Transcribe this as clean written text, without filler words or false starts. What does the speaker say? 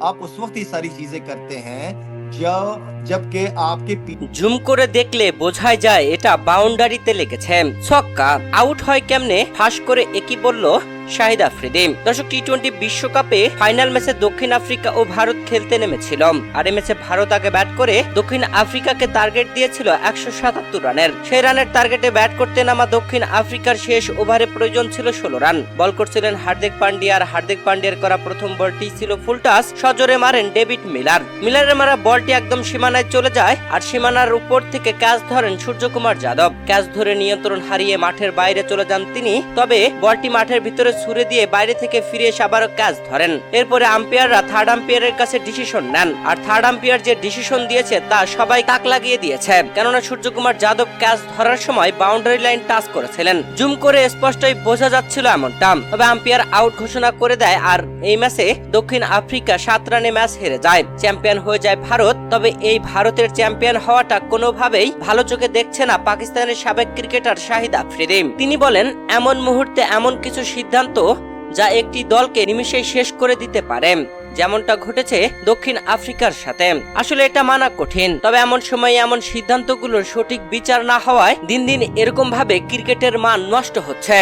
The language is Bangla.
आप उस वक्त ये सारी चीजें करते हैं जबकि आपके জুম করে দেখলে বোঝাই যায় এটা বাউন্ডারিতে লেগেছে। ছক্কা। আউট হয় কেমনে, ফাঁস করে একই বলল শাহিদ আফ্রিদি। দর্শক, টি-20 বিশ্বকাপে ফাইনাল ম্যাচে দক্ষিণ আফ্রিকা ও ভারত খেলতে নেমেছিল। আর এই ম্যাচে ভারত আগে ব্যাট করে দক্ষিণ আফ্রিকাকে টার্গেট দিয়েছিল 177 রানের। সেই রানের টার্গেটে ব্যাট করতে নামা দক্ষিণ আফ্রিকার শেষ ওভারে প্রয়োজন ছিল 16 রান। বল করছিলেন হার্দিক পান্ডিয়া, আর হার্দিক পান্ডিয়ার করা প্রথম বলটি ছিল ফুল টাচ। সজোরে মারেন ডেভিড মিলার। মিলারের মারা বলটি একদম সীমানায় চলে যায়, আর সীমানার উপর থেকে ক্যাচ ধরেন সূর্যকুমার যাদব। ক্যাচ ধরে নিয়ন্ত্রণ হারিয়ে মাঠের বাইরে চলে যান তিনি, তবে বলটি মাঠের ভিতরে ছুড়ে দিয়ে বাইরে থেকে ফিরে এসে আবারও ক্যাচ ধরেন। এরপরে আম্পায়াররা থার্ড আম্পায়ারের কাছে ডিসিশন নেন, আর থার্ড আম্পায়ার যে ডিসিশন দিয়েছে তা সবাই তাক লাগিয়ে দিয়েছে, কেননা সূর্যকুমার যাদব ক্যাচ ধরার সময় বাউন্ডারি লাইন টাচ করেছিলেন। জুম করে স্পষ্টই বোঝা যাচ্ছিল এমনটা, তবে আম্পায়ার আউট ঘোষণা করে দেয়। আর এই ম্যাচে দক্ষিণ আফ্রিকা 7 রানে ম্যাচ হেরে যায়, চ্যাম্পিয়ন হয়ে যায় ভারত। তবে এই ভারতের চ্যাম্পিয়ন হওয়াটা কোনোভাবেই ভালো চোখে দেখছে না পাকিস্তানের সাবেক ক্রিকেটার শাহিদ আফ্রিদি। তিনি বলেন, এমন মুহূর্তে এমন কিছু সিদ্ধান্ত যা একটি দলকে নিমিষেই শেষ করে দিতে পারে, যেমনটা ঘটেছে দক্ষিণ আফ্রিকার সাথে। আসলে এটা মানা কঠিন, তবে এমন সময় এমন সিদ্ধান্তগুলোর সঠিক বিচার না হওয়ায় দিন দিন এরকম ভাবে ক্রিকেটের মান নষ্ট হচ্ছে।